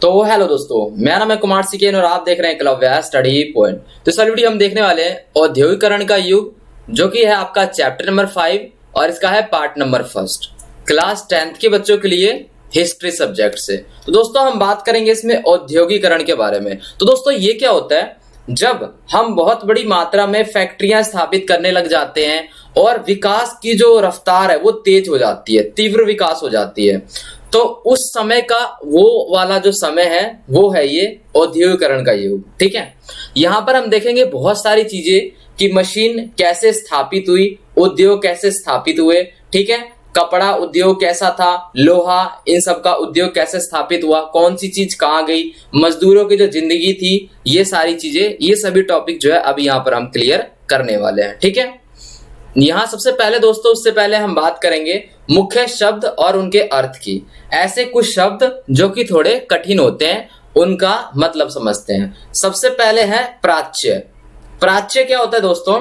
तो हेलो दोस्तों, मेरा नाम है कुमार सिकेन और आप देख रहे हैं एकलव्य स्टडी पॉइंट। तो सर वीडियो हम देखने वाले हैं औद्योगिकरण का युग, जो कि है आपका चैप्टर नंबर 5 और इसका है पार्ट नंबर 1 क्लास 10th के बच्चों के लिए हिस्ट्री सब्जेक्ट से। तो दोस्तों हम बात करेंगे इसमें औद्योगिकरण के बारे में। तो दोस्तों ये क्या होता है, जब हम बहुत बड़ी मात्रा में फैक्ट्रियां स्थापित करने लग जाते हैं और विकास की जो रफ्तार है वो तेज हो जाती है, तीव्र विकास हो जाती है, तो उस समय का वो वाला जो समय है वो है ये औद्योगिकरण का युग। ठीक है, यहाँ पर हम देखेंगे बहुत सारी चीजें कि मशीन कैसे स्थापित हुई, उद्योग कैसे स्थापित हुए। ठीक है, कपड़ा उद्योग कैसा था, लोहा, इन सब का उद्योग कैसे स्थापित हुआ, कौन सी चीज कहाँ गई, मजदूरों की जो जिंदगी थी, ये सारी चीजें, ये सभी टॉपिक जो है अभी यहाँ पर हम क्लियर करने वाले हैं। ठीक है, यहाँ सबसे पहले दोस्तों, उससे पहले हम बात करेंगे मुख्य शब्द और उनके अर्थ की। ऐसे कुछ शब्द जो कि थोड़े कठिन होते हैं, उनका मतलब समझते हैं। सबसे पहले है प्राच्य। प्राच्य क्या होता है दोस्तों?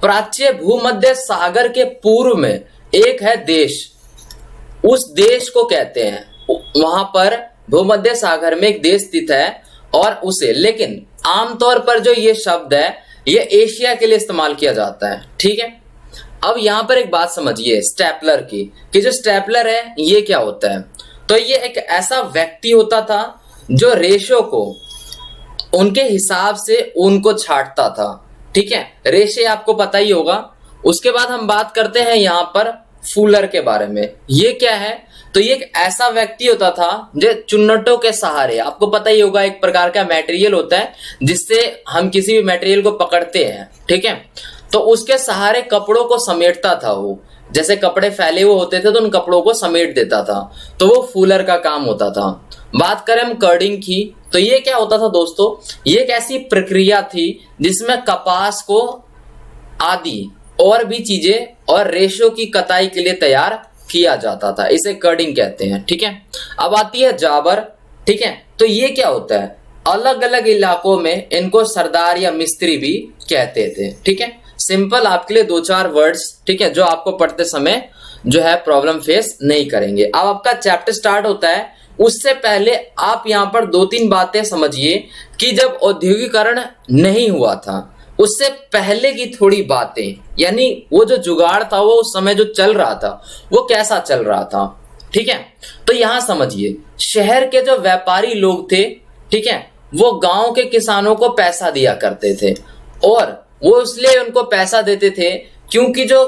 प्राच्य भूमध्य सागर के पूर्व में एक है देश, उस देश को कहते हैं। वहां पर भूमध्य सागर में एक देश स्थित है और उसे, लेकिन आमतौर पर जो ये शब्द है ये एशिया के लिए इस्तेमाल किया जाता है। ठीक है, अब यहां पर एक बात समझिए स्टेपलर की, कि जो स्टेपलर है ये क्या होता है। तो ये एक ऐसा व्यक्ति होता था जो रेशों को उनके हिसाब से उनको छांटता था। ठीक है, रेशे आपको पता ही होगा। उसके बाद हम बात करते हैं यहाँ पर फूलर के बारे में। ये क्या है? तो ये एक ऐसा व्यक्ति होता था जो चुन्नटों के सहारे, आपको पता ही होगा एक प्रकार का मटेरियल होता है जिससे हम किसी भी मटेरियल को पकड़ते हैं। ठीक है, तो उसके सहारे कपड़ों को समेटता था वो। जैसे कपड़े फैले हुए होते थे तो उन कपड़ों को समेट देता था, तो वो फूलर का काम होता था। बात करें हम कर्डिंग की, तो ये क्या होता था दोस्तों? ये एक ऐसी प्रक्रिया थी जिसमें कपास को आदि और भी चीजें और रेशों की कताई के लिए तैयार किया जाता था, इसे कर्डिंग कहते हैं। ठीक है, अब आती है जाबर। ठीक है, तो ये क्या होता है? अलग अलग इलाकों में इनको सरदार या मिस्त्री भी कहते थे। ठीक है, सिंपल आपके लिए 2-4 वर्ड्स, ठीक है, जो आपको पढ़ते समय जो है प्रॉब्लम फेस नहीं करेंगे। अब आपका चैप्टर स्टार्ट होता है, उससे पहले आप यहाँ पर 2-3 बातें समझिए कि जब औद्योगिकरण नहीं हुआ था उससे पहले की थोड़ी बातें, यानी वो जो जुगाड़ था वो उस समय जो चल रहा था वो कैसा चल रहा था। ठीक है, तो यहां समझिए शहर के जो व्यापारी लोग थे, ठीक है, वो गांव के किसानों को पैसा दिया करते थे और वो इसलिए उनको पैसा देते थे क्योंकि जो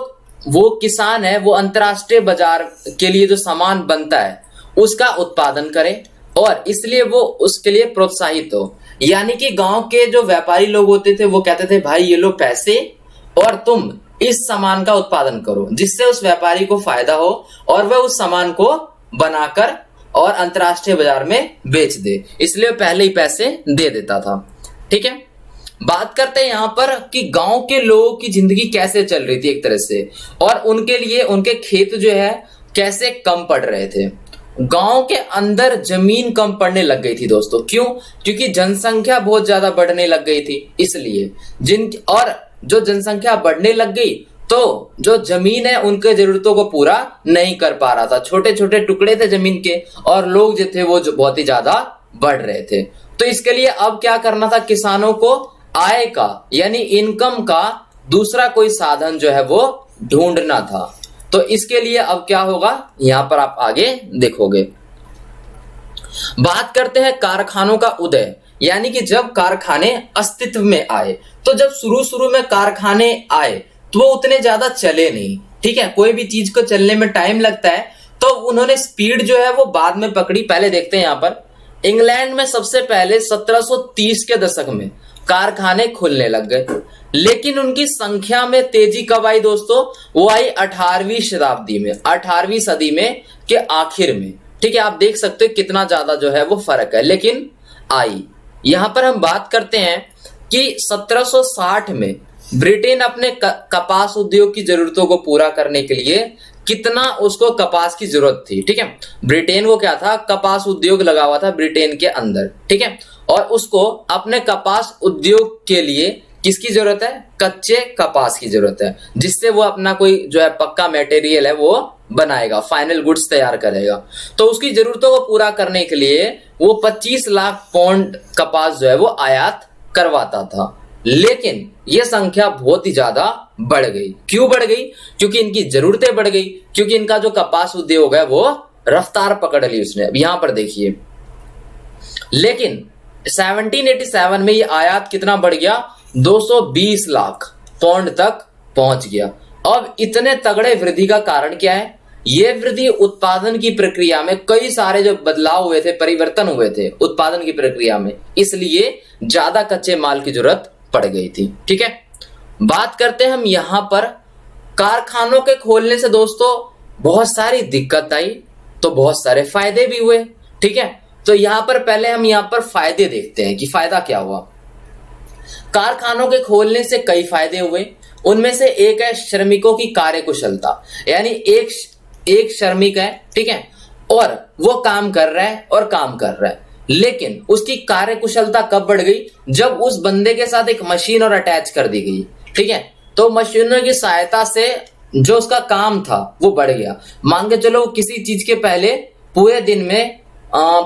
वो किसान है वो अंतर्राष्ट्रीय बाजार के लिए जो सामान बनता है उसका उत्पादन करे और इसलिए वो उसके लिए प्रोत्साहित हो। यानी कि गांव के जो व्यापारी लोग होते थे वो कहते थे भाई ये लो पैसे और तुम इस सामान का उत्पादन करो, जिससे उस व्यापारी को फायदा हो और वह उस सामान को बनाकर और अंतर्राष्ट्रीय बाजार में बेच दे, इसलिए पहले ही पैसे दे देता था। ठीक है, बात करते हैं यहाँ पर कि गांव के लोगों की जिंदगी कैसे चल रही थी एक तरह से, और उनके लिए उनके खेत जो है कैसे कम पड़ रहे थे। गांव के अंदर जमीन कम पड़ने लग गई थी दोस्तों। क्यों? क्योंकि जनसंख्या बहुत ज्यादा बढ़ने लग गई थी, इसलिए और जो जनसंख्या बढ़ने लग गई तो जो जमीन है उनके जरूरतों को पूरा नहीं कर पा रहा था। छोटे छोटे टुकड़े थे जमीन के और लोग जो थे वो जो बहुत ही ज्यादा बढ़ रहे थे। तो इसके लिए अब क्या करना था? किसानों को आय का यानी इनकम का दूसरा कोई साधन जो है वो ढूंढना था। तो इसके लिए अब क्या होगा यहां पर आप आगे देखोगे। बात करते हैं कारखानों का उदय, यानी कि जब कारखाने अस्तित्व में आए। तो जब शुरू में कारखाने आए तो वो उतने ज्यादा चले नहीं। ठीक है, कोई भी चीज को चलने में टाइम लगता है, तो उन्होंने स्पीड जो है वो बाद में पकड़ी। पहले देखते हैं यहां पर इंग्लैंड में सबसे पहले 1730 के दशक में कारखाने खुलने लग गए, लेकिन उनकी संख्या में तेजी कब आई दोस्तों? वो आई 18वीं शताब्दी में, 18वीं सदी में के आखिर में। ठीक है, आप देख सकते हो कितना ज्यादा जो है वो फर्क है, लेकिन आई। यहां पर हम बात करते हैं कि 1760 में ब्रिटेन अपने कपास उद्योग की जरूरतों को पूरा करने के लिए कितना उसको कपास की जरूरत थी। ठीक है, ब्रिटेन को क्या था? कपास उद्योग लगा हुआ था ब्रिटेन के अंदर। ठीक है, और उसको अपने कपास उद्योग के लिए किसकी जरूरत है? कच्चे कपास की जरूरत है, जिससे वो अपना कोई जो है पक्का मटेरियल है वो बनाएगा, फाइनल गुड्स तैयार करेगा। तो उसकी जरूरतों को पूरा करने के लिए वो 25 लाख पौंड कपास जो है वो आयात करवाता था। लेकिन यह संख्या बहुत ही ज्यादा बढ़ गई। क्यों बढ़ गई? क्योंकि इनकी जरूरतें बढ़ गई, क्योंकि इनका जो कपास उद्योग है वो रफ्तार पकड़ ली उसने। अब यहां पर देखिए, लेकिन 1787 में ये आयात कितना बढ़ गया? 220 लाख पौंड तक पहुंच गया। अब इतने तगड़े वृद्धि का कारण क्या है? ये वृद्धि उत्पादन की प्रक्रिया में कई सारे जो बदलाव हुए थे, परिवर्तन हुए थे उत्पादन की प्रक्रिया में, इसलिए ज्यादा कच्चे माल की जरूरत पड़ गई थी। ठीक है, बात करते हैं हम यहां पर कारखानों के खोलने से दोस्तों बहुत सारी दिक्कत आई, तो बहुत सारे फायदे भी हुए। ठीक है, तो यहां पर पहले हम यहां पर फायदे देखते हैं कि फायदा क्या हुआ। कारखानों के खोलने से कई फायदे हुए। उनमें से एक है श्रमिकों की कार्यकुशलता, यानी एक श्रमिक है, ठीक है, और वो काम कर रहा है, लेकिन उसकी कार्यकुशलता कब बढ़ गई? जब उस बंदे के साथ एक मशीन और अटैच कर दी गई। ठीक है, तो मशीनों की सहायता से जो उसका काम था वो बढ़ गया। मान के चलो किसी चीज के पहले पूरे दिन में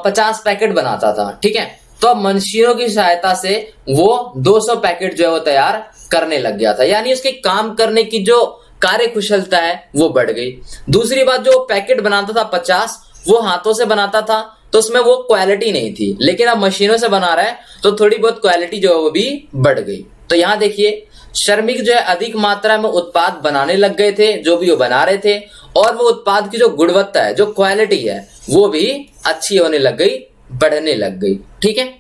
50 पैकेट बनाता था, ठीक है, तो अब मशीनों की सहायता से वो 200 पैकेट जो है वो तैयार करने लग गया था। यानी उसके काम करने की जो कार्यकुशलता है वो बढ़ गई। दूसरी बात, जो पैकेट बनाता था 50, वो हाथों से बनाता था तो उसमें वो क्वालिटी नहीं थी, लेकिन अब मशीनों से बना रहा है तो थोड़ी बहुत क्वालिटी जो है वो भी बढ़ गई। तो यहां देखिए, श्रमिक जो है अधिक मात्रा में उत्पाद बनाने लग गए थे, जो भी वो बना रहे थे, और वो उत्पाद की जो गुणवत्ता है, जो क्वालिटी है, वो भी अच्छी होने लग गई, बढ़ने लग गई। ठीक है,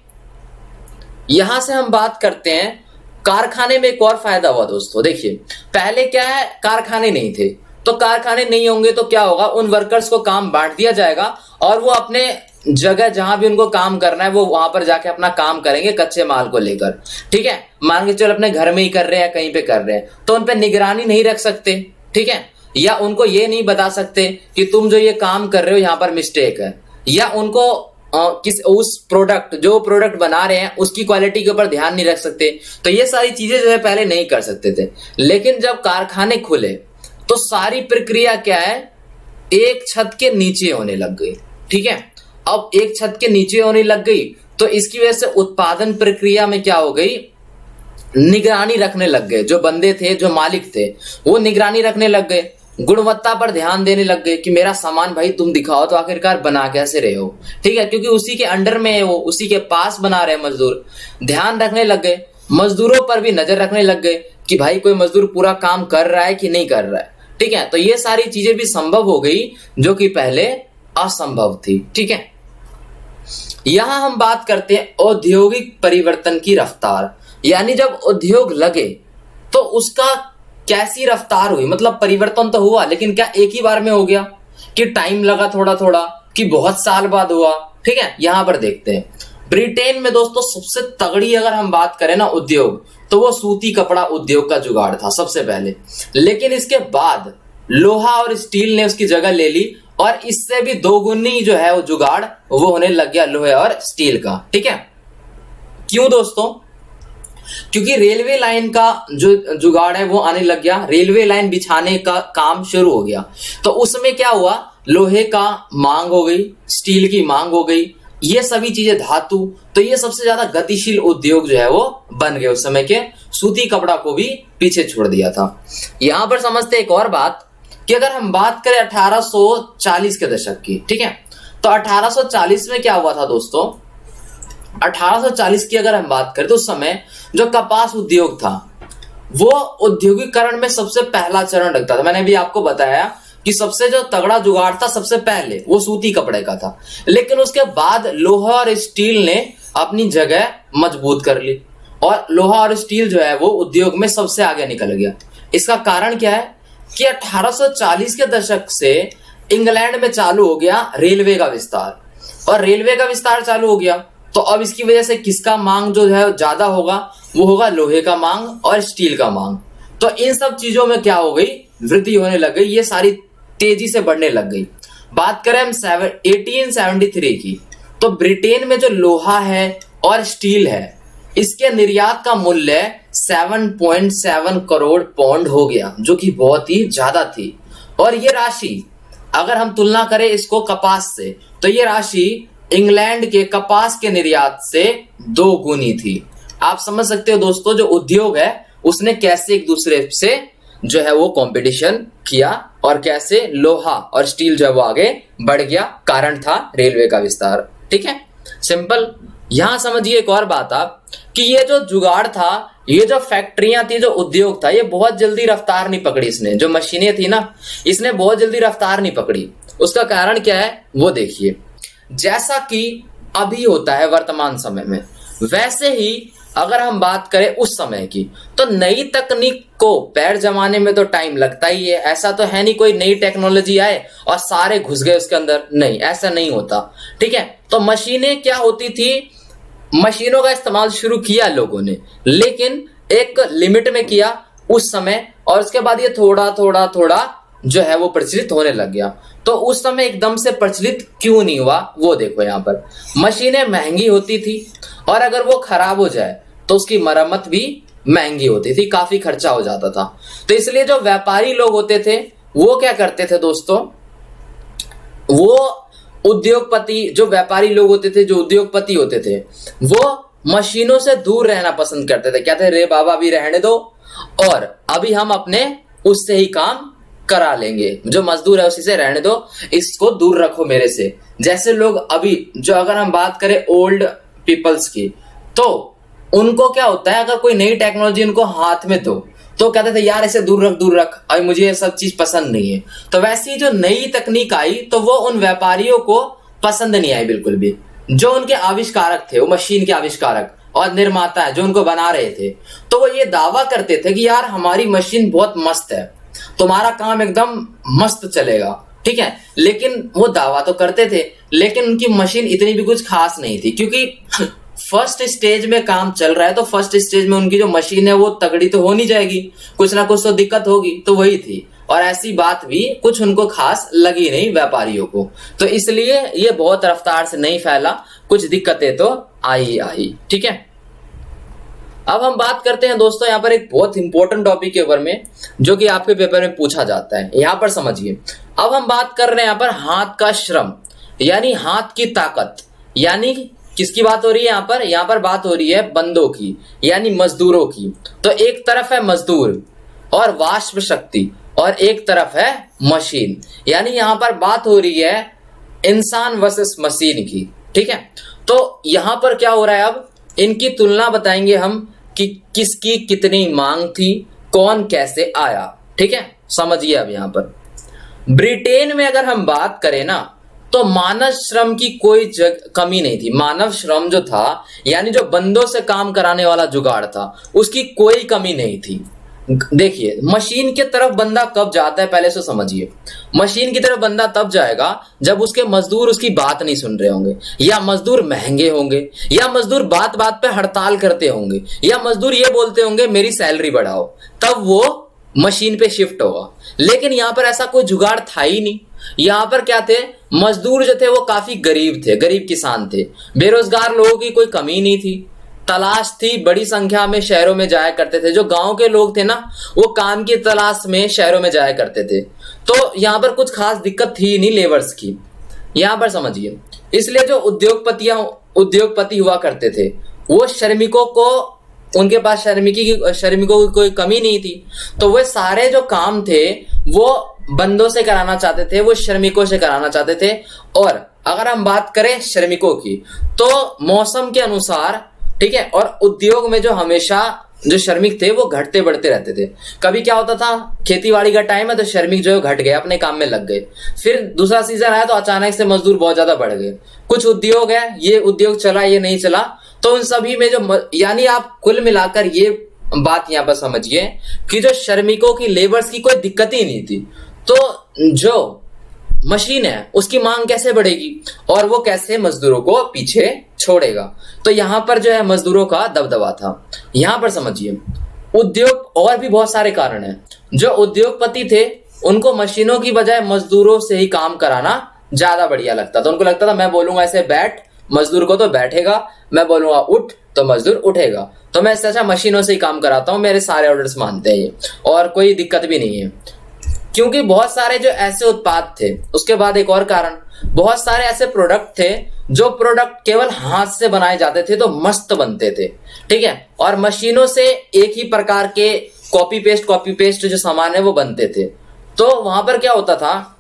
यहां से हम बात करते हैं कारखाने में एक और फायदा हुआ दोस्तों। देखिए, पहले क्या है, कारखाने नहीं थे, तो कारखाने नहीं होंगे तो क्या होगा, उन वर्कर्स को काम बांट दिया जाएगा और वो अपने जगह जहां भी उनको काम करना है वो वहां पर जाके अपना काम करेंगे कच्चे माल को लेकर। ठीक है, मान के चलो अपने घर में ही कर रहे हैं, कहीं पे कर रहे हैं, तो उन पे निगरानी नहीं रख सकते। ठीक है, या उनको ये नहीं बता सकते कि तुम जो ये काम कर रहे हो यहाँ पर मिस्टेक है, या उनको उस प्रोडक्ट जो प्रोडक्ट बना रहे हैं उसकी क्वालिटी के ऊपर ध्यान नहीं रख सकते। तो ये सारी चीजें जो है पहले नहीं कर सकते थे। लेकिन जब कारखाने खुले तो सारी प्रक्रिया क्या है, एक छत के नीचे होने लग गई। ठीक है, अब एक छत के नीचे होने लग गई तो इसकी वजह से उत्पादन प्रक्रिया में क्या हो गई, निगरानी रखने लग गए। जो बंदे थे, जो मालिक थे, वो निगरानी रखने लग गए, गुणवत्ता पर ध्यान देने लग गए कि मेरा सामान भाई तुम दिखाओ तो आखिरकार बना कैसे रहे हो। ठीक है, क्योंकि उसी के अंडर में है, वो उसी के पास बना रहे मजदूर, ध्यान रखने लग गए। मजदूरों पर भी नजर रखने लग गए कि भाई कोई मजदूर पूरा काम कर रहा है कि नहीं कर रहा है। ठीक है, तो ये सारी चीजें भी संभव हो गई जो कि पहले असंभव थी। ठीक है, यहां हम बात करते हैं औद्योगिक परिवर्तन की रफ्तार, यानी जब उद्योग लगे तो उसका कैसी रफ्तार हुई, मतलब परिवर्तन तो हुआ, लेकिन क्या एक ही बार में हो गया, कि टाइम लगा थोड़ा थोड़ा, कि बहुत साल बाद हुआ। ठीक है, यहां पर देखते हैं ब्रिटेन में दोस्तों सबसे तगड़ी अगर हम बात करें ना उद्योग, तो वो सूती कपड़ा उद्योग का जुगाड़ था सबसे पहले। लेकिन इसके बाद लोहा और स्टील ने उसकी जगह ले ली, और इससे भी दोगुनी जो है वो जुगाड़ वो होने लग गया लोहे और स्टील का। ठीक है, क्यों दोस्तों? क्योंकि रेलवे लाइन का जो जुगाड़ है वो आने लग गया, रेलवे लाइन बिछाने का काम शुरू हो गया। तो उसमें क्या हुआ, लोहे का मांग हो गई, स्टील की मांग हो गई, ये सभी चीजें धातु, तो ये सबसे ज्यादा गतिशील उद्योग जो है वो बन गए उस समय के। सूती कपड़ा को भी पीछे छोड़ दिया था। यहां पर समझते एक और बात कि अगर हम बात करें 1840 के दशक की, ठीक है, तो 1840 में क्या हुआ था दोस्तों, 1840 की अगर हम बात करें तो उस समय जो कपास उद्योग था वो औद्योगिकरण में सबसे पहला चरण रखता था। मैंने भी आपको बताया कि सबसे जो तगड़ा जुगाड़ था सबसे पहले वो सूती कपड़े का था, लेकिन उसके बाद लोहा और स्टील ने अपनी जगह मजबूत कर ली, और लोहा और स्टील जो है वो उद्योग में सबसे आगे निकल गया। इसका कारण क्या है कि 1840 के दशक से इंग्लैंड में चालू हो गया रेलवे का विस्तार, और रेलवे का विस्तार चालू हो गया तो अब इसकी वजह से किसका मांग जो है ज्यादा होगा, वो होगा लोहे का मांग और स्टील का मांग। तो इन सब चीजों में क्या हो गई, वृद्धि होने लग गई, ये सारी तेजी से बढ़ने लग गई। बात करें हम 1873 की, तो ब्रिटेन में जो लोहा है और स्टील है इसके निर्यात का मूल्य 7.7 करोड़ पाउंड हो गया, जो कि बहुत ही ज्यादा थी। और ये राशि अगर हम तुलना करें इसको कपास से, तो ये राशि इंग्लैंड के कपास के निर्यात से 2 गुनी थी। आप समझ सकते हो दोस्तों, जो उद्योग है उसने कैसे एक दूसरे से जो है वो कंपटीशन किया और कैसे लोहा और स्टील जो है वो आगे बढ़ गया। कारण था रेलवे का विस्तार। ठीक है, सिंपल। यहां समझिए एक और बात आप, कि ये जो जुगाड़ था, ये जो फैक्ट्रियां थी, जो उद्योग था, ये बहुत जल्दी रफ्तार नहीं पकड़ी इसने। जो मशीनें थी ना, इसने बहुत जल्दी रफ्तार नहीं पकड़ी। उसका कारण क्या है वो देखिए। जैसा कि अभी होता है वर्तमान समय में, वैसे ही अगर हम बात करें उस समय की, तो नई तकनीक को पैर जमाने में तो टाइम लगता ही है। ऐसा तो है नहीं कोई नई टेक्नोलॉजी आए और सारे घुस गए उसके अंदर, नहीं, ऐसा नहीं होता। ठीक है, तो मशीनें क्या होती थी, मशीनों का इस्तेमाल शुरू किया लोगों ने, लेकिन एक लिमिट में किया उस समय, और उसके बाद ये थोड़ा थोड़ा थोड़ा जो है वो प्रचलित होने लग गया। तो उस समय एकदम से प्रचलित क्यों नहीं हुआ वो देखो। यहाँ पर मशीनें महंगी होती थी, और अगर वो खराब हो जाए तो उसकी मरम्मत भी महंगी होती थी, काफी खर्चा हो जाता था। तो इसलिए जो व्यापारी लोग होते थे वो क्या करते थे दोस्तों, वो उद्योगपति, जो व्यापारी लोग होते थे, जो उद्योगपति होते थे, वो मशीनों से दूर रहना पसंद करते थे। कहते रे बाबा अभी रहने दो, और अभी हम अपने उससे ही काम करा लेंगे, जो मजदूर है उसी से रहने दो, इसको दूर रखो मेरे से। जैसे लोग अभी जो, अगर हम बात करें ओल्ड पीपल्स की, तो उनको क्या होता है, अगर कोई नई टेक्नोलॉजी उनको हाथ में दो तो कहते थे यार इसे दूर रख, अभी मुझे ये सब चीज पसंद नहीं है। तो वैसी जो नई तकनीक आई तो वो उन व्यापारियों को पसंद नहीं आई बिल्कुल भी। जो उनके आविष्कारक थे, वो मशीन के आविष्कारक और निर्माता है जो उनको बना रहे थे, तो वो ये दावा करते थे कि यार हमारी मशीन बहुत मस्त है, तुम्हारा काम एकदम मस्त चलेगा। ठीक है, लेकिन वो दावा तो करते थे, लेकिन उनकी मशीन इतनी भी कुछ खास नहीं थी, क्योंकि फर्स्ट स्टेज में काम चल रहा है। तो फर्स्ट स्टेज में उनकी जो मशीन है वो तगड़ी तो हो नहीं जाएगी, कुछ ना कुछ तो दिक्कत होगी। तो वही थी, और ऐसी बात भी कुछ उनको खास लगी नहीं व्यापारियों को। तो इसलिए ये बहुत रफ्तार से नहीं फैला, कुछ दिक्कतें तो आई। ठीक है, अब हम बात करते हैं दोस्तों यहाँ पर एक बहुत इंपॉर्टेंट टॉपिक के ऊपर में, जो कि आपके पेपर में पूछा जाता है। यहाँ पर समझिए, अब हम बात कर रहे हैं यहाँ पर हाथ का श्रम, यानी हाथ की ताकत। यानी किसकी बात हो रही है यहाँ पर? यहाँ पर बात हो रही है बंदों की, यानी मजदूरों की। तो एक तरफ है मजदूर और वाष्प शक्ति, और एक तरफ है मशीन। यानी यहाँ पर बात हो रही है इंसान वर्सेस मशीन की। ठीक है, तो यहाँ पर क्या हो रहा है, अब इनकी तुलना बताएंगे हम कि किसकी कितनी मांग थी, कौन कैसे आया। ठीक है, समझिए अब यहाँ पर ब्रिटेन में अगर हम बात करें ना, तो मानव श्रम की कोई कमी नहीं थी। मानव श्रम जो था, यानी जो बंदों से काम कराने वाला जुगाड़ था, उसकी कोई कमी नहीं थी। देखिए, मशीन की तरफ बंदा कब जाता है पहले से समझिए। मशीन की तरफ बंदा तब जाएगा जब उसके मजदूर उसकी बात नहीं सुन रहे होंगे, या मजदूर महंगे होंगे, या मजदूर बात बात पे हड़ताल करते होंगे, या मजदूर ये बोलते होंगे मेरी सैलरी बढ़ाओ, तब वो मशीन पे शिफ्ट होगा। लेकिन यहाँ पर ऐसा कोई जुगाड़ था ही नहीं। यहाँ पर क्या थे, मजदूर जो थे वो काफी गरीब थे, गरीब किसान थे, बेरोजगार लोगों की कोई कमी नहीं थी, तलाश थी, बड़ी संख्या में शहरों में जाया करते थे। जो गांव के लोग थे ना, वो काम की तलाश में शहरों में जाया करते थे। तो यहाँ पर कुछ खास दिक्कत थी नहीं लेबर्स की, यहाँ पर समझिए। इसलिए जो उद्योगपति हुआ करते थे, वो श्रमिकों को, उनके पास श्रमिकों की कोई कमी नहीं थी। तो वे सारे जो काम थे वो बंदों से कराना चाहते थे, वो श्रमिकों से कराना चाहते थे। और अगर हम बात करें श्रमिकों की, तो मौसम के अनुसार, ठीक है, और उद्योग में जो हमेशा जो श्रमिक थे वो घटते बढ़ते रहते थे। कभी क्या होता था, खेतीबाड़ी का टाइम है तो श्रमिक जो है घट गए, अपने काम में लग गए। फिर दूसरा सीजन आया तो अचानक से मजदूर बहुत ज्यादा बढ़ गए। कुछ उद्योग है, ये उद्योग चला, ये नहीं चला, तो उन सभी में जो, यानी आप कुल मिलाकर ये बात यहाँ पर समझिए कि जो श्रमिकों की, लेबर्स की कोई दिक्कत ही नहीं थी। तो जो मशीन है उसकी मांग कैसे बढ़ेगी, और वो कैसे मजदूरों को पीछे छोड़ेगा। तो यहाँ पर जो है मजदूरों का दबदबा था। यहाँ पर समझिए, उद्योग, और भी बहुत सारे कारण हैं। जो उद्योगपति थे उनको मशीनों की बजाय मजदूरों से ही काम कराना ज्यादा बढ़िया लगता था। उनको लगता था मैं बोलूंगा ऐसे बैठ, मजदूर को तो बैठेगा, मैं बोलूंगा उठ तो मजदूर उठेगा, तो मैं इससे अच्छा मशीनों से ही काम कराता हूं, मेरे सारे ऑर्डर्स मानते हैं ये, और कोई दिक्कत भी नहीं है। क्योंकि बहुत सारे जो ऐसे उत्पाद थे, उसके बाद एक और कारण, बहुत सारे ऐसे प्रोडक्ट थे जो प्रोडक्ट केवल हाथ से बनाए जाते थे तो मस्त बनते थे, ठीक है, और मशीनों से एक ही प्रकार के कॉपी पेस्ट जो सामान है वो बनते थे। तो वहां पर क्या होता था,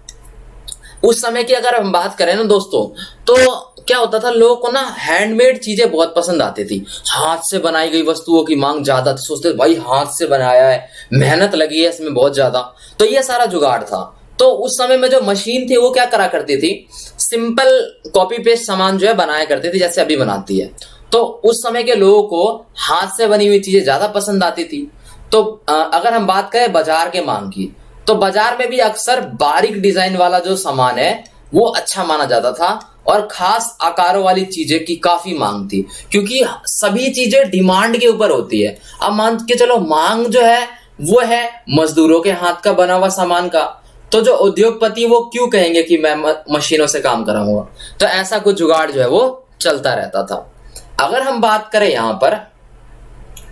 उस समय की अगर हम बात करें ना दोस्तों, तो क्या होता था, लोगों को ना हैंडमेड चीजें बहुत पसंद आती थी। हाथ से बनाई गई वस्तुओं की मांग ज्यादा थी, सोचते थे भाई हाथ से बनाया है, मेहनत लगी है इसमें बहुत ज्यादा। तो ये सारा जुगाड़ था। तो उस समय में जो मशीन थी वो क्या करा करती थी, सिंपल कॉपी पेस्ट सामान जो है बनाया करती थी, जैसे अभी बनाती है। तो उस समय के लोगों को हाथ से बनी हुई चीजें ज्यादा पसंद आती थी। तो अगर हम बात करें बाजार के मांग की, तो बाजार में भी अक्सर बारीक डिजाइन वाला जो सामान है वो अच्छा माना जाता था, और खास आकारों वाली चीजें की काफी मांग थी, क्योंकि सभी चीजें डिमांड के ऊपर होती है। अब मान के चलो मांग जो है वो है मजदूरों के हाथ का बना हुआ सामान का, तो जो उद्योगपति वो क्यों कहेंगे कि मैं मशीनों से काम कराऊंगा। तो ऐसा कुछ जुगाड़ जो है वो चलता रहता था। अगर हम बात करें यहां पर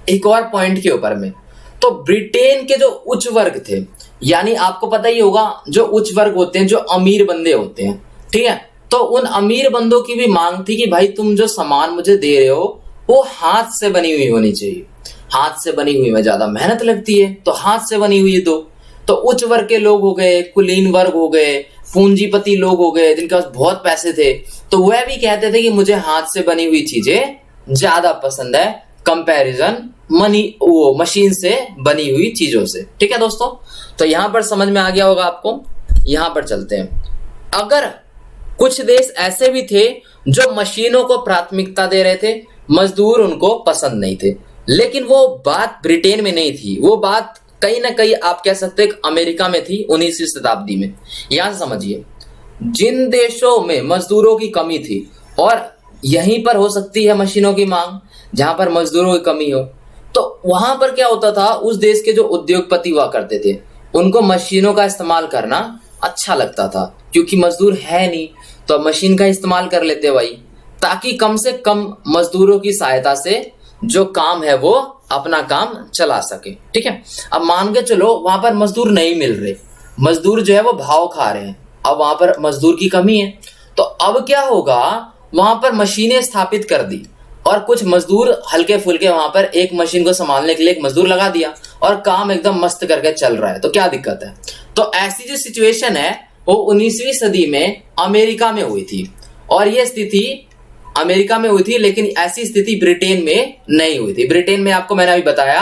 एक और पॉइंट के ऊपर में, तो ब्रिटेन के जो उच्च वर्ग थे, यानी आपको पता ही होगा जो उच्च वर्ग होते हैं, जो अमीर बंदे होते हैं, ठीक है, तो उन अमीर बंदों की भी मांग थी कि भाई तुम जो सामान मुझे दे रहे हो वो हाथ से बनी हुई होनी चाहिए। हाथ से बनी हुई में ज्यादा मेहनत लगती है, तो हाथ से बनी हुई दो। तो उच्च वर्ग के लोग हो गए, कुलीन वर्ग हो गए, पूंजीपति लोग हो गए जिनके पास बहुत पैसे थे, तो वह भी कहते थे कि मुझे हाथ से बनी हुई चीजें ज्यादा पसंद है कंपैरिजन वो मशीन से बनी हुई चीजों से। ठीक है दोस्तों, तो यहां पर समझ में आ गया होगा आपको। यहां पर चलते हैं। अगर कुछ देश ऐसे भी थे जो मशीनों को प्राथमिकता दे रहे थे, मजदूर उनको पसंद नहीं थे, लेकिन वो बात ब्रिटेन में नहीं थी, वो बात कहीं ना कहीं आप कह सकते हैं अमेरिका में थी 19वीं शताब्दी में। यहां से समझिए, जिन देशों में मजदूरों की कमी थी, और यहीं पर हो सकती है मशीनों की मांग, जहां पर मजदूरों की कमी हो, तो वहां पर क्या होता था, उस देश के जो उद्योगपति हुआ करते थे उनको मशीनों का इस्तेमाल करना अच्छा लगता था, क्योंकि मजदूर है नहीं तो मशीन का इस्तेमाल कर लेते भाई, ताकि कम से कम मजदूरों की सहायता से जो काम है वो अपना काम चला सके। ठीक है, अब मान के चलो वहां पर मजदूर नहीं मिल रहे, मजदूर जो है वो भाव खा रहे हैं, अब वहां पर मजदूर की कमी है, तो अब क्या होगा, वहां पर मशीनें स्थापित कर दी और कुछ मजदूर हल्के फुल्के वहां पर एक मशीन को संभालने के लिए एक मजदूर लगा दिया और काम एकदम मस्त करके चल रहा है, तो क्या दिक्कत है। तो ऐसी जो सिचुएशन है वो 19वीं सदी में अमेरिका में हुई थी, और ये स्थिति अमेरिका में हुई थी, लेकिन ऐसी स्थिति ब्रिटेन में नहीं हुई थी। ब्रिटेन में आपको मैंने अभी बताया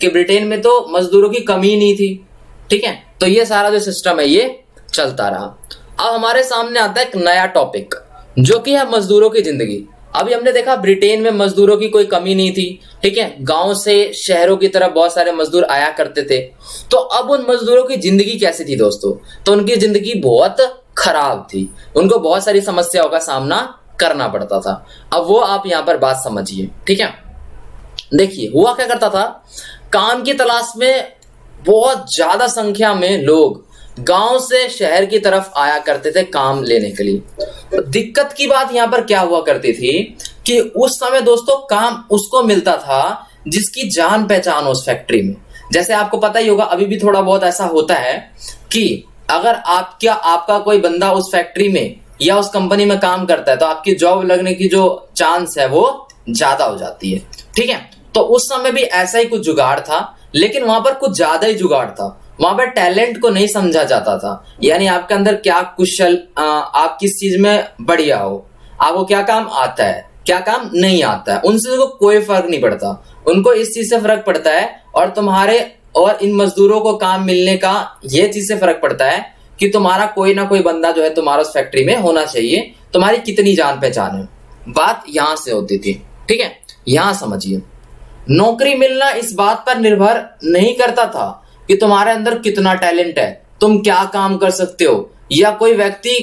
कि ब्रिटेन में तो मजदूरों की कमी नहीं थी। ठीक है, तो ये सारा जो सिस्टम है ये चलता रहा। अब हमारे सामने आता है एक नया टॉपिक, जो कि है मजदूरों की जिंदगी। अभी हमने देखा ब्रिटेन में मजदूरों की कोई कमी नहीं थी, ठीक है, गांव से शहरों की तरफ बहुत सारे मजदूर आया करते थे। तो अब उन मजदूरों की जिंदगी कैसी थी दोस्तों, तो उनकी जिंदगी बहुत खराब थी, उनको बहुत सारी समस्याओं का सामना करना पड़ता था। अब वो आप यहां पर बात समझिए। ठीक है, देखिए हुआ क्या करता था, काम की तलाश में बहुत ज्यादा संख्या में लोग गांव से शहर की तरफ आया करते थे काम लेने के लिए। दिक्कत की बात यहां पर क्या हुआ करती थी कि उस समय दोस्तों काम उसको मिलता था जिसकी जान पहचान हो उस फैक्ट्री में। जैसे आपको पता ही होगा, अभी भी थोड़ा बहुत ऐसा होता है कि अगर आपका कोई बंदा उस फैक्ट्री में या उस कंपनी में काम करता है तो आपकी जॉब लगने की जो चांस है वो ज्यादा हो जाती है। ठीक है, तो उस समय भी ऐसा ही कुछ जुगाड़ था, लेकिन वहां पर कुछ ज्यादा ही जुगाड़ था। वहां पर टैलेंट को नहीं समझा जाता था, यानी आपके अंदर क्या कुशल, आप किस चीज में बढ़िया हो, आपको क्या काम आता है क्या काम नहीं आता है, उनसे तो कोई फर्क नहीं पड़ता। उनको इस चीज से फर्क पड़ता है, और तुम्हारे और इन मजदूरों को काम मिलने का ये चीज से फर्क पड़ता है कि तुम्हारा कोई ना कोई बंदा जो है तुम्हारा उस फैक्ट्री में होना चाहिए, तुम्हारी कितनी जान पहचान है। बात यहां से होती थी। ठीक है, यहां समझिए, नौकरी मिलना इस बात पर निर्भर नहीं करता था कि तुम्हारे अंदर कितना टैलेंट है, तुम क्या काम कर सकते हो, या कोई व्यक्ति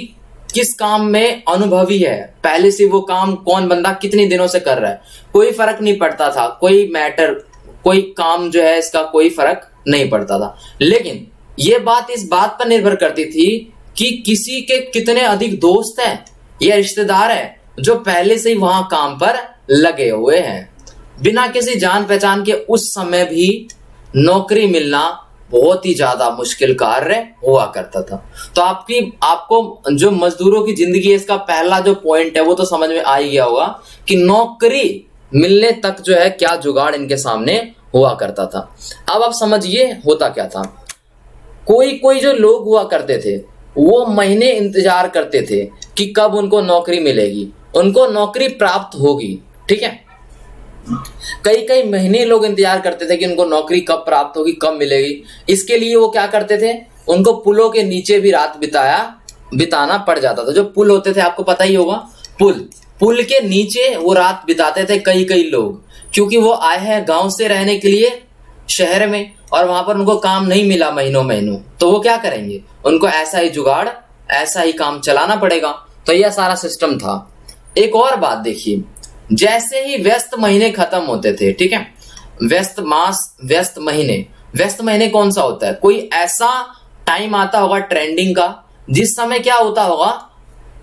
किस काम में अनुभवी है, पहले से वो काम कौन बंदा कितने दिनों से कर रहा है, कोई फर्क नहीं पड़ता था। कोई काम जो है इसका कोई फर्क नहीं पड़ता था। लेकिन ये बात इस बात पर निर्भर करती थी कि किसी के कितने अधिक दोस्त हैं या रिश्तेदार हैं जो पहले से ही वहां काम पर लगे हुए हैं। बिना किसी जान पहचान के उस समय भी नौकरी मिलना बहुत ही ज्यादा मुश्किल कार्य हुआ करता था। तो आपको जो मजदूरों की जिंदगी है, इसका पहला जो पॉइंट है वो तो समझ में आ ही गया होगा कि नौकरी मिलने तक जो है क्या जुगाड़ इनके सामने हुआ करता था। अब आप समझिए होता क्या था। कोई कोई जो लोग हुआ करते थे वो महीने इंतजार करते थे कि कब उनको नौकरी मिलेगी, उनको नौकरी प्राप्त होगी। ठीक है, कई कई महीने लोग इंतजार करते थे कि उनको नौकरी कब प्राप्त होगी, कब मिलेगी। इसके लिए वो क्या करते थे, उनको पुलों के नीचे भी रात बिताना पड़ जाता था। जो पुल होते थे आपको पता ही होगा, पुल के नीचे वो रात बिताते थे कई कई लोग, क्योंकि वो आए हैं गांव से रहने के लिए शहर में और वहां पर उनको काम नहीं मिला महीनों महीनों। तो वो क्या करेंगे, उनको ऐसा ही जुगाड़, ऐसा ही काम चलाना पड़ेगा। तो यह सारा सिस्टम था। एक और बात देखिए, जैसे ही व्यस्त महीने खत्म होते थे, ठीक है, व्यस्त मास, व्यस्त महीने कौन सा होता है, कोई ऐसा टाइम आता होगा ट्रेंडिंग का जिस समय क्या होता होगा,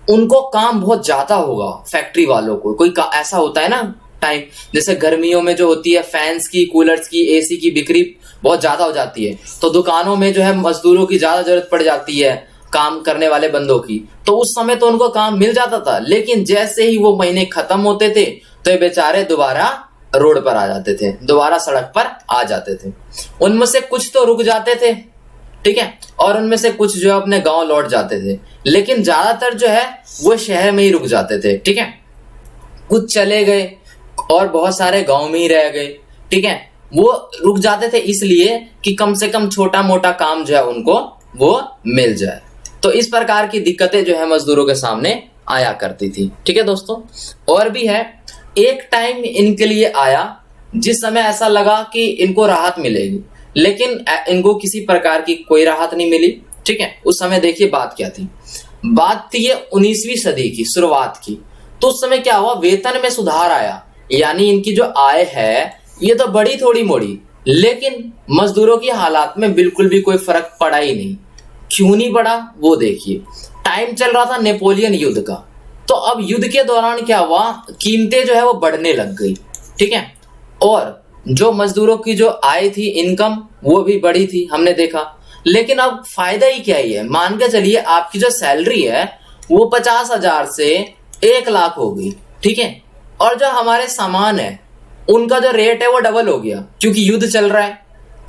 उनको काम बहुत ज्यादा होगा। फैक्ट्री वालों को कोई ऐसा होता है ना टाइम, जैसे गर्मियों में जो होती है फैंस की, कूलर्स की, एसी की बिक्री बहुत ज्यादा हो जाती है, तो दुकानों में जो है मजदूरों की ज्यादा जरूरत पड़ जाती है, काम करने वाले बंदों की। तो उस समय तो उनको काम मिल जाता था, लेकिन जैसे ही वो महीने खत्म होते थे तो ये बेचारे दोबारा रोड पर आ जाते थे, दोबारा सड़क पर आ जाते थे। उनमें से कुछ तो रुक जाते थे, ठीक है, और उनमें से कुछ जो है अपने गांव लौट जाते थे, लेकिन ज्यादातर जो है वो शहर में ही रुक जाते थे। ठीक है, कुछ चले गए और बहुत सारे गांव में ही रह गए। ठीक है, वो रुक जाते थे इसलिए कि कम से कम छोटा मोटा काम जो है उनको वो मिल जाए। तो इस प्रकार की दिक्कतें जो है मजदूरों के सामने आया करती थी। ठीक है दोस्तों, और भी है, एक टाइम इनके लिए आया जिस समय ऐसा लगा कि इनको राहत मिलेगी, लेकिन इनको किसी प्रकार की कोई राहत नहीं मिली। ठीक है, उस समय देखिए बात क्या थी, बात थी ये 19वीं सदी की शुरुआत की। तो उस समय क्या हुआ, वेतन में सुधार आया, यानी इनकी जो आय है ये तो बड़ी थोड़ी मोड़ी, लेकिन मजदूरों की हालात में बिल्कुल भी कोई फर्क पड़ा ही नहीं। क्यों नहीं पड़ा वो देखिए, टाइम चल रहा था नेपोलियन युद्ध का। तो अब युद्ध के दौरान क्या हुआ, कीमतें जो है वो बढ़ने लग गई। ठीक है, और जो मजदूरों की जो आय थी, इनकम, वो भी बढ़ी थी, हमने देखा। लेकिन अब फायदा ही क्या ही है, मान के चलिए आपकी जो सैलरी है वो 50,000 से 1,00,000 हो गई। ठीक है, और जो हमारे सामान है उनका जो रेट है वो डबल हो गया, क्योंकि युद्ध चल रहा है,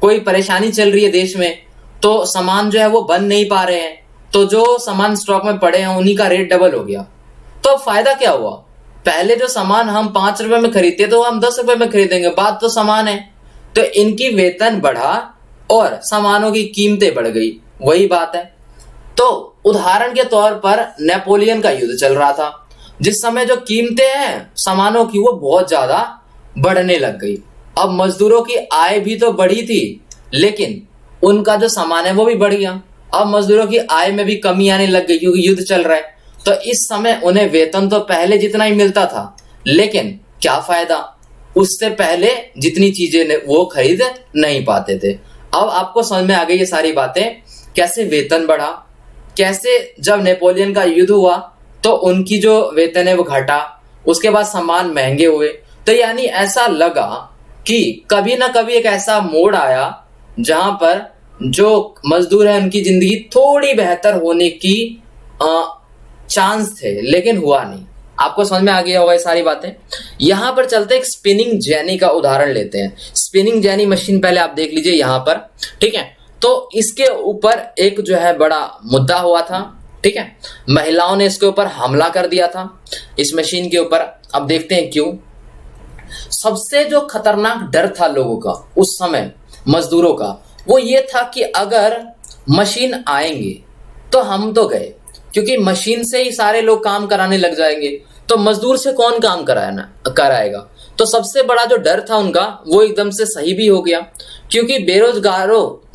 कोई परेशानी चल रही है देश में, तो सामान जो है वो बन नहीं पा रहे हैं, तो जो सामान स्टॉक में पड़े हैं उन्हीं का रेट डबल हो गया। तो अब फायदा क्या हुआ, पहले जो सामान हम 5 रुपए में खरीदते तो हम 10 रुपए में खरीदेंगे, बात तो समान है। तो इनकी वेतन बढ़ा और सामानों की कीमतें बढ़ गई, वही बात है। तो उदाहरण के तौर पर नेपोलियन का युद्ध चल रहा था, जिस समय जो कीमतें हैं सामानों की वो बहुत ज्यादा बढ़ने लग गई। अब मजदूरों की आय भी तो बढ़ी थी, लेकिन उनका जो सामान है वो भी बढ़ गया। अब मजदूरों की आय में भी कमी आने लग गई, क्योंकि युद्ध चल रहा है। तो इस समय उन्हें वेतन तो पहले जितना ही मिलता था, लेकिन क्या फायदा, उससे पहले जितनी चीजें वो खरीद नहीं पाते थे। अब आपको समझ में आ गई ये सारी बातें, कैसे वेतन बढ़ा, कैसे जब नेपोलियन का युद्ध हुआ तो उनकी जो वेतन है वो घटा, उसके बाद सामान महंगे हुए। तो यानी ऐसा लगा कि कभी ना कभी एक ऐसा मोड़ आया जहां पर जो मजदूर है उनकी जिंदगी थोड़ी बेहतर होने की चांस थे, लेकिन हुआ नहीं। आपको समझ में आ गया होगा ये सारी बातें। यहां पर चलते एक स्पिनिंग जेनी का उदाहरण लेते हैं। स्पिनिंग जेनी मशीन पहले आप देख लीजिए यहां पर, ठीक है। तो इसके ऊपर एक जो है बड़ा मुद्दा हुआ था, ठीक है। महिलाओं ने इसके ऊपर हमला कर दिया था, इस मशीन के ऊपर। अब देखते हैं क्यों। सबसे जो खतरनाक डर था लोगों का उस समय, मजदूरों का, वो ये था कि अगर मशीन आएंगे तो हम तो गए, क्योंकि मशीन से ही सारे लोग काम कराने लग जाएंगे, तो मजदूर से कौन काम कराएगा। तो सबसे बड़ा जो डर था उनका वो एकदम से सही भी हो गया, क्योंकि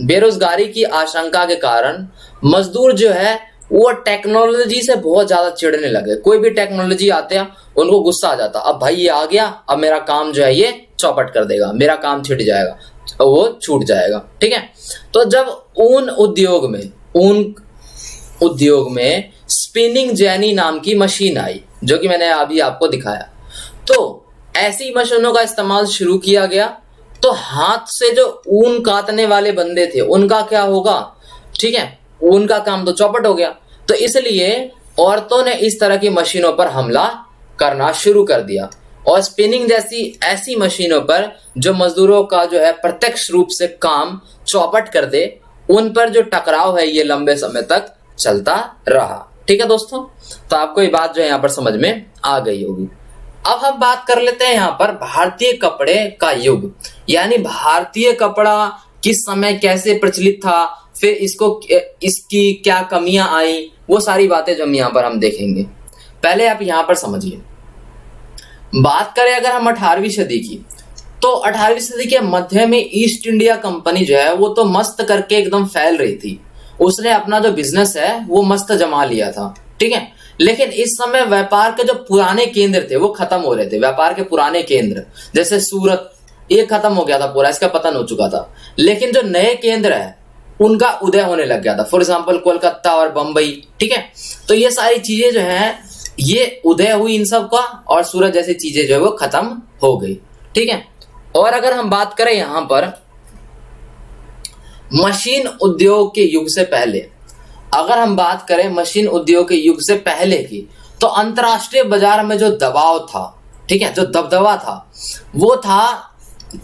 बेरोजगारी की आशंका के कारण मजदूर जो है वो टेक्नोलॉजी से बहुत ज्यादा चिढ़ने लगे। कोई भी टेक्नोलॉजी आते हैं उनको गुस्सा आ जाता, अब भाई ये आ गया, अब मेरा काम जो है ये चौपट कर देगा, मेरा काम छिट जाएगा, वो छूट जाएगा, ठीक है। तो जब ऊन उद्योग में स्पिनिंग जेनी नाम की मशीन आई, जो कि मैंने अभी आपको दिखाया, तो ऐसी मशीनों का इस्तेमाल शुरू किया गया तो हाथ से जो ऊन काटने वाले बंदे थे उनका क्या होगा, ठीक है, उनका काम तो चौपट हो गया। तो इसलिए औरतों ने इस तरह की मशीनों पर हमला करना शुरू कर दिया और स्पिनिंग जैसी ऐसी मशीनों पर जो मजदूरों का जो है प्रत्यक्ष रूप से काम चौपट कर दे, उन पर जो टकराव है ये लंबे समय तक चलता रहा। ठीक है दोस्तों, तो आपको ये बात जो है यहाँ पर समझ में आ गई होगी। अब हम बात कर लेते हैं यहाँ पर भारतीय कपड़े का युग, यानी भारतीय कपड़ा किस समय कैसे प्रचलित था, फिर इसकी क्या कमियां आई, वो सारी बातें जो हम यहाँ पर हम देखेंगे। पहले आप यहाँ पर समझिए, बात करें अगर हम 18वीं सदी की, तो 18वीं सदी के मध्य में ईस्ट इंडिया कंपनी जो है वो तो मस्त करके एकदम फैल रही थी। उसने अपना जो बिजनेस है वो मस्त जमा लिया था, ठीक है। लेकिन इस समय व्यापार के जो पुराने केंद्र थे वो खत्म हो रहे थे। व्यापार के पुराने केंद्र जैसे सूरत, ये खत्म हो गया था पूरा, इसका पतन हो चुका था। लेकिन जो नए केंद्र है उनका उदय होने लग गया था, फॉर एग्जाम्पल कोलकाता और बंबई, ठीक है। तो ये सारी चीजें जो है ये उदय हुई इन सब का, और सूरत जैसी चीजें जो है वो खत्म हो गई, ठीक है। और अगर हम बात करें यहां पर मशीन उद्योग के युग से पहले, अगर हम बात करें मशीन उद्योग के युग से पहले की, तो अंतरराष्ट्रीय बाजार में जो दबाव था, ठीक है, जो दबदबा था, वो था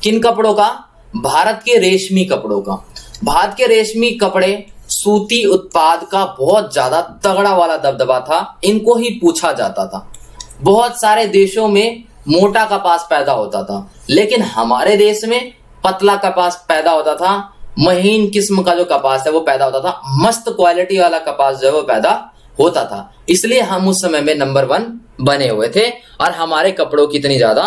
किन कपड़ों का, भारत के रेशमी कपड़ों का। भारत के रेशमी कपड़े सूती उत्पाद का बहुत ज्यादा तगड़ा वाला दबदबा था, इनको ही पूछा जाता था। बहुत सारे देशों में मोटा कपास पैदा होता था, लेकिन हमारे देश में पतला कपास पैदा होता था, महीन किस्म का जो कपास है वो पैदा होता था, मस्त क्वालिटी वाला कपास जो है वो पैदा होता था। इसलिए हम उस समय में नंबर 1 बने हुए थे और हमारे कपड़ों की इतनी ज्यादा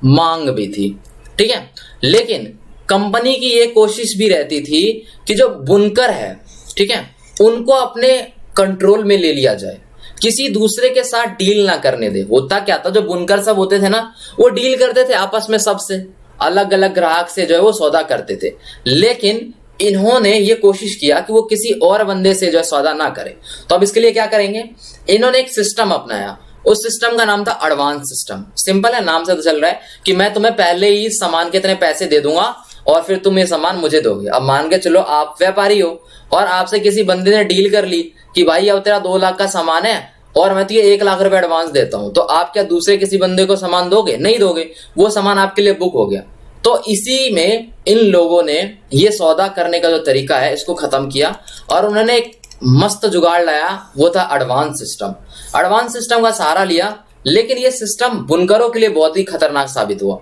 मांग भी थी, ठीक है। लेकिन कंपनी की ये कोशिश भी रहती थी कि जो बुनकर है, ठीक है, उनको अपने कंट्रोल में ले लिया जाए, किसी दूसरे के साथ डील ना करने दे। होता क्या था, जो बुनकर सब होते थे ना, वो डील करते थे आपस में, सबसे अलग अलग ग्राहक से जो है वो सौदा करते थे। लेकिन इन्होंने ये कोशिश किया कि वो किसी और बंदे से जो है सौदा ना करे। तो अब इसके लिए क्या करेंगे, इन्होंने एक सिस्टम अपनाया। उस सिस्टम का नाम था एडवांस सिस्टम। सिंपल है, नाम से तो चल रहा है कि मैं तुम्हें पहले ही सामान के इतने पैसे दे दूंगा और फिर तुम ये सामान मुझे दोगे। अब मान के चलो आप व्यापारी हो और आपसे किसी बंदे ने डील कर ली कि भाई अब तेरा 2 लाख का सामान है और मैं तुझे 1 लाख रुपए एडवांस देता हूं, तो आप क्या दूसरे किसी बंदे को सामान दोगे? नहीं दोगे, वो सामान आपके लिए बुक हो गया। तो इसी में इन लोगों ने ये सौदा करने का जो तरीका है इसको खत्म किया और उन्होंने एक मस्त जुगाड़ लाया, वो था एडवांस सिस्टम। एडवांस सिस्टम का सहारा लिया, लेकिन ये सिस्टम बुनकरों के लिए बहुत ही खतरनाक साबित हुआ।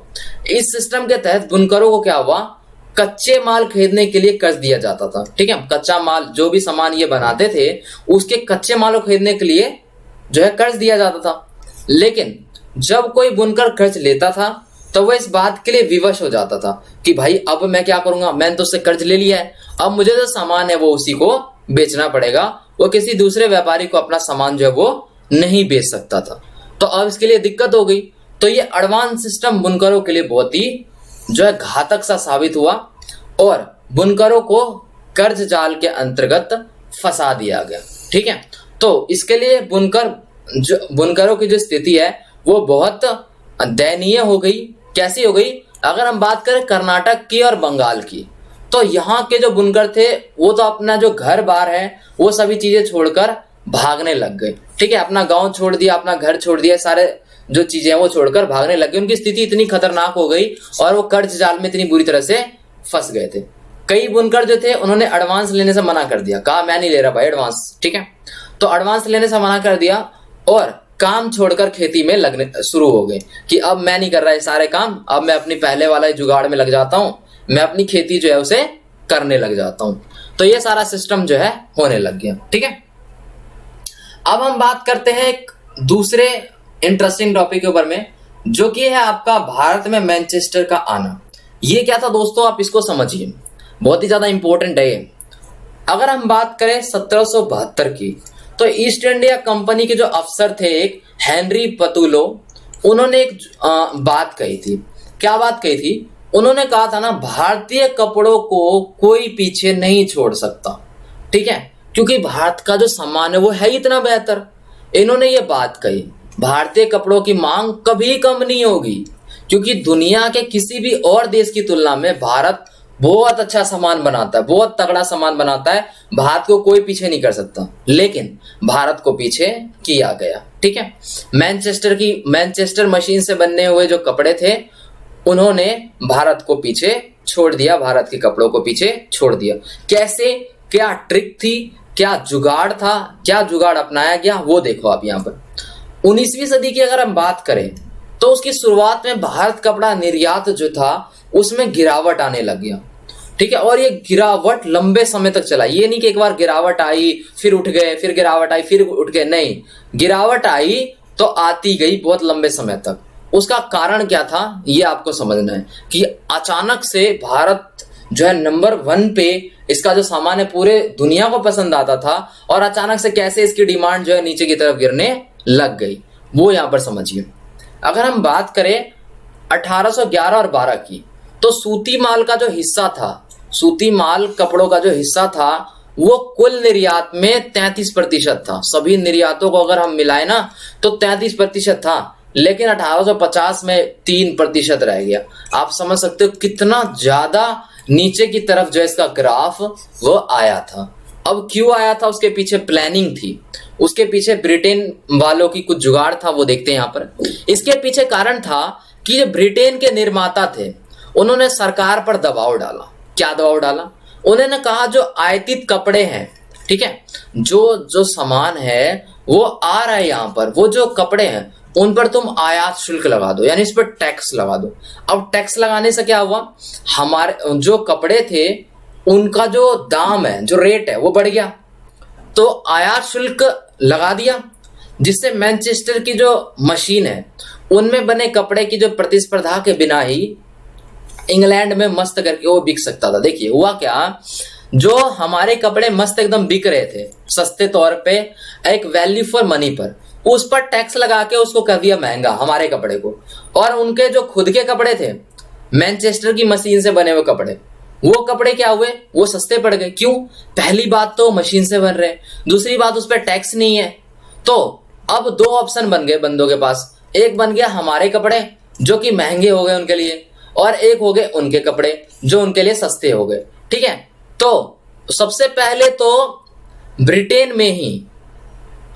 इस सिस्टम के तहत बुनकरों को क्या हुआ, कच्चे माल खरीदने के लिए कर्ज दिया जाता था, ठीक है। कच्चा माल, जो भी सामान ये बनाते थे उसके कच्चे माल को खरीदने के लिए जो है कर्ज दिया जाता था। लेकिन जब कोई बुनकर कर्ज लेता था तो वह इस बात के लिए विवश हो जाता था कि भाई अब मैं क्या करूंगा, मैंने तो उससे कर्ज ले लिया है, अब मुझे जो सामान है वो उसी को बेचना पड़ेगा। वो किसी दूसरे व्यापारी को अपना सामान जो है वो नहीं बेच सकता था। तो अब इसके लिए दिक्कत हो गई। तो ये एडवांस सिस्टम बुनकरों के लिए बहुत ही जो है घातक सा साबित हुआ और बुनकरों को कर्ज जाल के अंतर्गत फंसा दिया गया, ठीक है। तो इसके लिए बुनकरों की जो स्थिति है वो बहुत दयनीय हो गई। कैसी हो गई, अगर हम बात करें कर्नाटक की और बंगाल की, तो यहाँ के जो बुनकर थे वो तो अपना जो घर बार है वो सभी चीजें छोड़कर भागने लग गए, ठीक है। अपना गांव छोड़ दिया, अपना घर छोड़ दिया, सारे जो चीजें हैं वो छोड़कर भागने लग गए। उनकी स्थिति इतनी खतरनाक हो गई और वो कर्ज जाल में इतनी बुरी तरह से फंस गए थे। कई बुनकर जो थे उन्होंने एडवांस लेने से मना कर दिया, कहा मैं नहीं ले रहा भाई एडवांस, ठीक है। तो एडवांस लेने से मना कर दिया और काम छोड़कर खेती में लगने शुरू हो गए कि अब मैं नहीं कर रहा है सारे काम, अब मैं अपनी पहले वाला जुगाड़ में लग जाता हूं, मैं अपनी खेती जो है उसे करने लग जाता हूं। तो ये सारा सिस्टम जो है होने लग गया, ठीक है। अब हम बात करते हैं एक दूसरे इंटरेस्टिंग टॉपिक के ऊपर में, जो कि है आपका भारत में मैनचेस्टर का आना। ये क्या था दोस्तों, आप इसको समझिए, बहुत ही ज्यादा इंपॉर्टेंट है ये। अगर हम बात करें 1772 की, तो ईस्ट इंडिया कंपनी के जो अफसर थे एक हेनरी पतुलो, उन्होंने एक बात कही थी। क्या बात कही थी? उन्होंने कहा था ना, भारतीय कपड़ों को कोई पीछे नहीं छोड़ सकता, ठीक है, क्योंकि भारत का जो सामान है वो है इतना बेहतर। इन्होंने ये बात कही, भारतीय कपड़ों की मांग कभी कम नहीं होगी, क्योंकि दुनिया के किसी भी और देश की तुलना में भारत बहुत अच्छा सामान बनाता है, बहुत तगड़ा सामान बनाता है। भारत को कोई पीछे नहीं कर सकता, लेकिन भारत को पीछे किया गया। ठीक है, मैनचेस्टर मशीन से बनने हुए जो कपड़े थे उन्होंने भारत को पीछे छोड़ दिया, भारत के कपड़ों को पीछे छोड़ दिया। कैसे, क्या ट्रिक थी, क्या जुगाड़ था, क्या जुगाड़ अपनाया गया, वो देखो आप यहाँ पर। 19वीं सदी की अगर हम बात करें तो उसकी शुरुआत में भारत कपड़ा निर्यात जो था उसमें गिरावट आने लग गया। ठीक है, और ये गिरावट लंबे समय तक चला। ये नहीं कि एक बार गिरावट आई फिर उठ गए, फिर गिरावट आई फिर उठ गए, नहीं, गिरावट आई तो आती गई बहुत लंबे समय तक। उसका कारण क्या था ये आपको समझना है कि अचानक से भारत जो है नंबर 1 पे, इसका जो सामान है पूरे दुनिया को पसंद आता था, और अचानक से कैसे इसकी डिमांड जो है नीचे की तरफ गिरने लग गई, वो यहां पर समझिए। अगर हम बात करें 1811 और 12 की, तो सूती माल का जो हिस्सा था, सूती माल कपड़ों का जो हिस्सा था वो कुल निर्यात में 33% था। सभी निर्यातों को अगर हम मिलाए ना तो 33% था, लेकिन 1850 में 3% रह गया। आप समझ सकते हो कितना ज्यादा नीचे की तरफ जो इसका ग्राफ वो आया था। अब क्यों आया था, उसके पीछे प्लानिंग थी, उसके पीछे ब्रिटेन वालों की कुछ जुगाड़ था, वो देखते हैं यहाँ पर। इसके पीछे कारण था कि जो ब्रिटेन के निर्माता थे उन्होंने सरकार पर दबाव डाला। क्या दबाव डाला? उन्होंने कहा जो आयातित कपड़े हैं, ठीक है, जो सामान है वो आ रहा है यहाँ पर, वो जो कपड़े हैं उन पर तुम आयात शुल्क लगा दो, यानी इस पर टैक्स लगा दो। अब टैक्स लगाने से क्या हुआ, हमारे जो कपड़े थे उनका जो दाम है, जो रेट है वो बढ़ गया, तो आयात शुल्क लगा दिया, जिससे मैनचेस्टर की जो मशीन है उनमें बने कपड़े की जो प्रतिस्पर्धा के बिना ही इंग्लैंड में मस्त करके वो बिक सकता था। देखिए हुआ क्या, जो हमारे कपड़े मस्त एकदम बिक रहे थे सस्ते तौर पे, एक वैल्यू फॉर मनी पर, उस पर टैक्स लगा के उसको कर दिया महंगा हमारे कपड़े को। और उनके जो खुद के कपड़े थे मैनचेस्टर की मशीन से बने हुए कपड़े, वो कपड़े क्या हुए, वो सस्ते पड़ गए। क्यों? पहली बात तो मशीन से बन रहे, दूसरी बात उस पर टैक्स नहीं है। तो अब 2 ऑप्शन बन गए बंदों के पास, एक बन गया हमारे कपड़े जो कि महंगे हो गए उनके लिए, और एक हो गए उनके कपड़े जो उनके लिए सस्ते हो गए। ठीक है, तो सबसे पहले तो ब्रिटेन में ही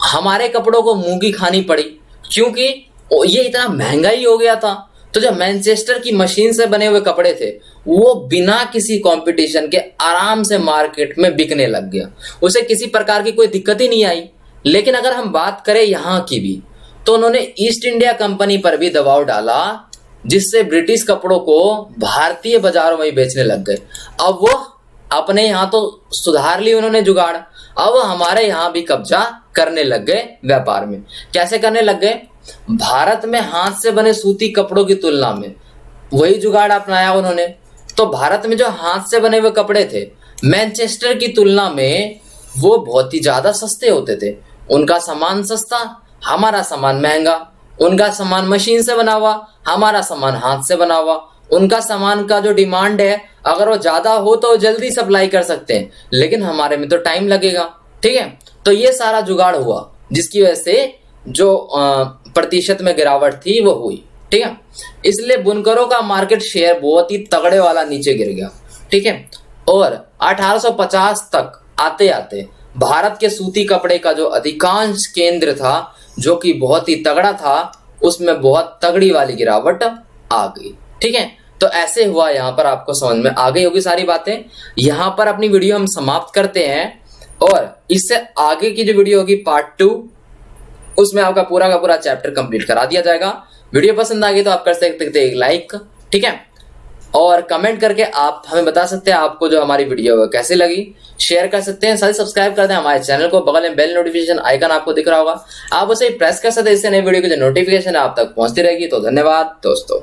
हमारे कपड़ों को मूंगी खानी पड़ी, क्योंकि ये इतना महंगा ही हो गया था। तो जो मैनचेस्टर की मशीन से बने हुए कपड़े थे वो बिना किसी कंपटीशन के आराम से मार्केट में बिकने लग गया, उसे किसी प्रकार की कोई दिक्कत ही नहीं आई। लेकिन अगर हम बात करें यहाँ की भी, तो उन्होंने ईस्ट इंडिया कंपनी पर भी दबाव डाला, जिससे ब्रिटिश कपड़ों को भारतीय बाजारों में ही बेचने लग गए। अब वो अपने यहाँ तो सुधार ली उन्होंने जुगाड़, अब हमारे यहाँ भी कब्जा करने लग गए व्यापार में। कैसे करने लग गए? भारत में हाथ से बने सूती कपड़ों की तुलना में वही जुगाड़ अपनाया उन्होंने। तो भारत में जो हाथ से बने हुए कपड़े थे मैनचेस्टर की तुलना में वो बहुत ही ज्यादा सस्ते होते थे। उनका सामान सस्ता, हमारा सामान महंगा। उनका सामान मशीन से बना हुआ, हमारा सामान हाथ से बना हुआ। उनका सामान का जो डिमांड है अगर वो ज्यादा हो तो जल्दी सप्लाई कर सकते हैं, लेकिन हमारे में तो टाइम लगेगा। ठीक है, तो ये सारा जुगाड़ हुआ जिसकी वजह से जो प्रतिशत में गिरावट थी वो हुई। ठीक है, इसलिए बुनकरों का मार्केट शेयर बहुत ही तगड़े वाला नीचे गिर गया। ठीक है, और 1850 तक आते आते भारत के सूती कपड़े का जो अधिकांश केंद्र था जो कि बहुत ही तगड़ा था, उसमें बहुत तगड़ी वाली गिरावट आ गई। ठीक है, तो ऐसे हुआ, यहाँ पर आपको समझ में आ गई होगी सारी बातें। यहाँ पर अपनी वीडियो हम समाप्त करते हैं, और इससे आगे की जो वीडियो होगी पार्ट 2, उसमें आपका पूरा का पूरा चैप्टर कंप्लीट करा दिया जाएगा। वीडियो पसंद आ गई तो आप कर सकते हैं एक लाइक, ठीक है, और कमेंट करके आप हमें बता सकते हैं आपको जो हमारी वीडियो है कैसे लगी। शेयर कर सकते हैं, साथ सब्सक्राइब कर दें हमारे चैनल को। बगल में बेल नोटिफिकेशन आइकन आपको दिख रहा होगा, आप उसे प्रेस कर सकते हैं, इससे नई वीडियो की जो नोटिफिकेशन है आप तक पहुंचती रहेगी। तो धन्यवाद दोस्तों।